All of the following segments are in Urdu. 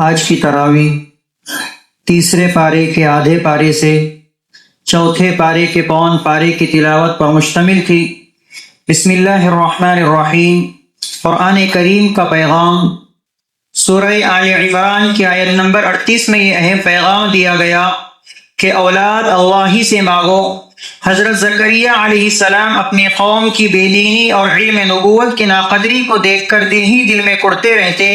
آج کی تراویح تیسرے پارے کے آدھے پارے سے چوتھے پارے کے پون پارے کی تلاوت پر مشتمل تھی۔ بسم اللہ الرحمن الرحیم۔ قرآن کریم کا پیغام سورہ آل عمران کی آیت نمبر 38 میں یہ اہم پیغام دیا گیا کہ اولاد اللہ ہی سے مانگو۔ حضرت زکریا علیہ السلام اپنی قوم کی بے دینی اور علم نبوت کی ناقدری کو دیکھ کر دل ہی دل میں کڑتے رہتے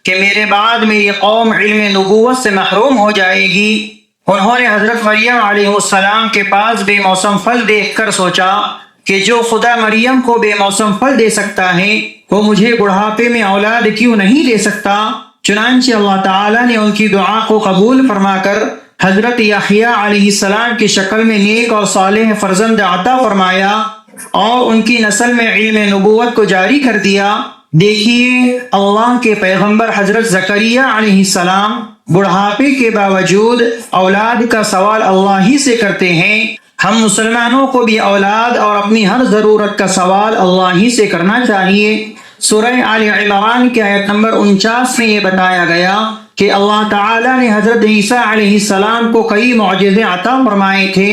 کہ میرے بعد میری قوم علم نبوت سے محروم ہو جائے گی۔ انہوں نے حضرت مریم علیہ السلام کے پاس بے موسم پھل دیکھ کر سوچا کہ جو خدا مریم کو بے موسم پھل دے سکتا ہے وہ مجھے بڑھاپے میں اولاد کیوں نہیں دے سکتا۔ چنانچہ اللہ تعالیٰ نے ان کی دعا کو قبول فرما کر حضرت یحییٰ علیہ السلام کی شکل میں نیک اور صالح فرزند عطا فرمایا اور ان کی نسل میں علم نبوت کو جاری کر دیا۔ دیکھیے، اللہ کے پیغمبر حضرت زکریا علیہ السلام بڑھاپے کے باوجود اولاد کا سوال اللہ ہی سے کرتے ہیں۔ ہم مسلمانوں کو بھی اولاد اور اپنی ہر ضرورت کا سوال اللہ ہی سے کرنا چاہیے۔ سورہ آل عمران کی آیت نمبر 49 میں یہ بتایا گیا کہ اللہ تعالیٰ نے حضرت عیسیٰ علیہ السلام کو کئی معجزے عطا فرمائے تھے۔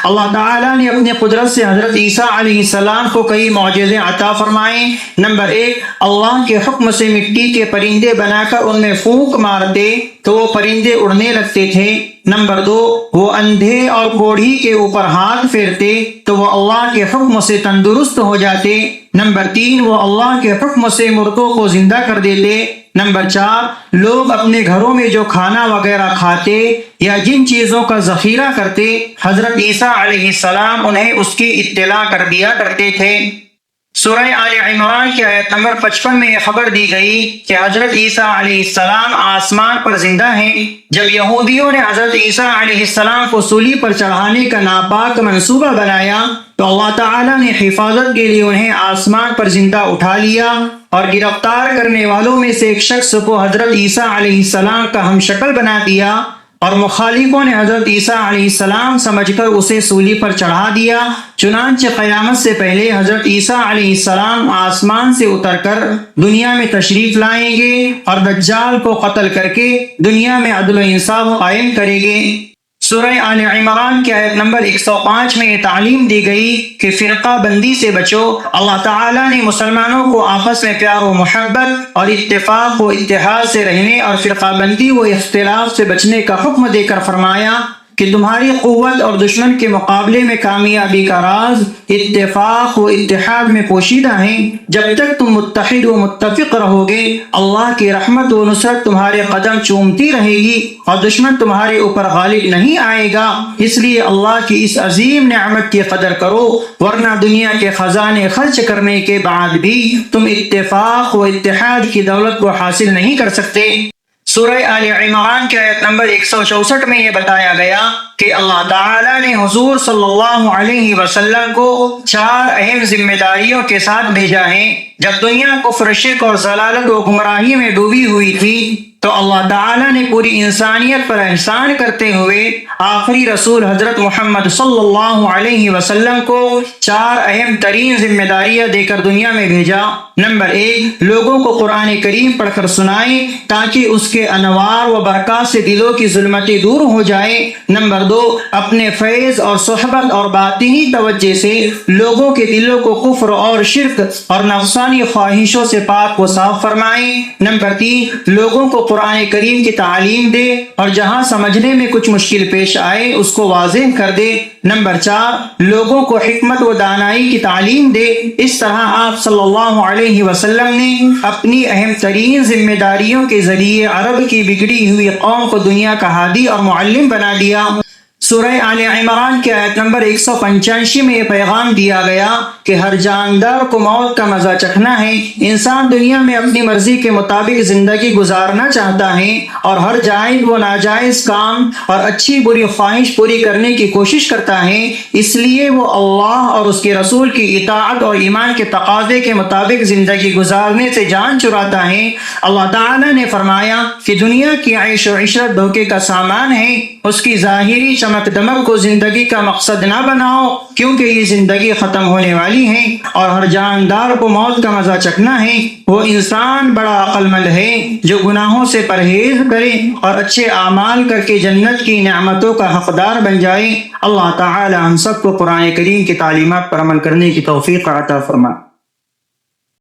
اللہ تعالیٰ نے اپنے قدرت سے حضرت عیسیٰ علیہ السلام کو کئی معجزے عطا فرمائے۔ نمبر 1، اللہ کے حکم سے مٹی کے پرندے بنا کر ان میں پھونک مارتے تو وہ پرندے اڑنے لگتے تھے۔ نمبر 2، وہ اندھے اور کوڑھی کے اوپر ہاتھ پھیرتے تو وہ اللہ کے حکم سے تندرست ہو جاتے۔ نمبر 3، وہ اللہ کے حکم سے مردوں کو زندہ کر دیتے۔ نمبر 4، لوگ اپنے گھروں میں جو کھانا وغیرہ کھاتے یا جن چیزوں کا ذخیرہ کرتے حضرت عیسیٰ علیہ السلام انہیں اس کی اطلاع کر دیا کرتے تھے۔ سورہ آل عمران کی آیت نمبر 55 میں یہ خبر دی گئی کہ حضرت عیسیٰ علیہ السلام آسمان پر زندہ ہیں۔ جب یہودیوں نے حضرت عیسیٰ علیہ السلام کو سولی پر چڑھانے کا ناپاک منصوبہ بنایا تو اللہ تعالیٰ نے حفاظت کے لیے انہیں آسمان پر زندہ اٹھا لیا اور گرفتار کرنے والوں میں سے ایک شخص کو حضرت عیسیٰ علیہ السلام کا ہم شکل بنا دیا اور مخالفوں نے حضرت عیسیٰ علیہ السلام سمجھ کر اسے سولی پر چڑھا دیا۔ چنانچہ قیامت سے پہلے حضرت عیسیٰ علیہ السلام آسمان سے اتر کر دنیا میں تشریف لائیں گے اور دجال کو قتل کر کے دنیا میں عدل و انصاف قائم کریں گے۔ سورہ آل عمران کی آیت نمبر 105 میں یہ تعلیم دی گئی کہ فرقہ بندی سے بچو۔ اللہ تعالیٰ نے مسلمانوں کو آپس میں پیار و محبت اور اتفاق و اتحاد سے رہنے اور فرقہ بندی و اختلاف سے بچنے کا حکم دے کر فرمایا کہ تمہاری قوت اور دشمن کے مقابلے میں کامیابی کا راز اتفاق و اتحاد میں پوشیدہ ہے۔ جب تک تم متحد و متفق رہو گے اللہ کی رحمت و نصرت تمہارے قدم چومتی رہے گی اور دشمن تمہارے اوپر غالب نہیں آئے گا۔ اس لیے اللہ کی اس عظیم نعمت کی قدر کرو، ورنہ دنیا کے خزانے خرچ کرنے کے بعد بھی تم اتفاق و اتحاد کی دولت کو حاصل نہیں کر سکتے۔ سورہ آل عمران کی آیت نمبر 164 میں یہ بتایا گیا کہ اللہ تعالیٰ نے حضور صلی اللہ علیہ وسلم کو 4 اہم ذمہ داریوں کے ساتھ بھیجا ہے۔ جب دنیا کفر، شرک اور ضلالت و گمراہی میں ڈوبی ہوئی تھی تو اللہ تعالیٰ نے پوری انسانیت پر احسان کرتے ہوئے آخری رسول حضرت محمد صلی اللہ علیہ وسلم کو 4 اہم ترین ذمہ داریاں دے کر دنیا میں بھیجا۔ نمبر 1، لوگوں کو قرآن کریم پڑھ کر سنائیں تاکہ اس کے انوار و برکات سے دلوں کی ظلمتیں دور ہو جائیں۔ نمبر 2، اپنے فیض اور صحبت اور باطنی توجہ سے لوگوں کے دلوں کو کفر اور شرک اور نفسانی خواہشوں سے پاک و صاف فرمائیں۔ نمبر 3، لوگوں کو قرآن کریم کی تعلیم دے اور جہاں سمجھنے میں کچھ مشکل پیش آئے اس کو واضح کر دے۔ نمبر 4، لوگوں کو حکمت و دانائی کی تعلیم دے۔ اس طرح آپ صلی اللہ علیہ وسلم نے اپنی اہم ترین ذمہ داریوں کے ذریعے عرب کی بگڑی ہوئی قوم کو دنیا کا ہادی اور معلم بنا دیا۔ سورہ آل عمران کی آیت نمبر 185 میں یہ پیغام دیا گیا کہ ہر جاندار کو موت کا مزہ چکھنا ہے۔ انسان دنیا میں اپنی مرضی کے مطابق زندگی گزارنا چاہتا ہے اور ہر جائز و ناجائز کام اور اچھی بری خواہش پوری کرنے کی کوشش کرتا ہے۔ اس لیے وہ اللہ اور اس کے رسول کی اطاعت اور ایمان کے تقاضے کے مطابق زندگی گزارنے سے جان چراتا ہے۔ اللہ تعالیٰ نے فرمایا کہ دنیا کی عیش و عشرت دھوکے کا سامان ہے، اس کی ظاہری چمک چمک دمک کو زندگی کا مقصد نہ بناؤ، کیونکہ یہ زندگی ختم ہونے والی ہے اور ہر جاندار کو موت کا مزہ چکھنا ہے۔ وہ انسان بڑا عقل مند ہے جو گناہوں سے پرہیز کرے اور اچھے اعمال کر کے جنت کی نعمتوں کا حقدار بن جائے۔ اللہ تعالی ہم سب کو قرآن کریم کی تعلیمات پر عمل کرنے کی توفیق عطا فرمائے۔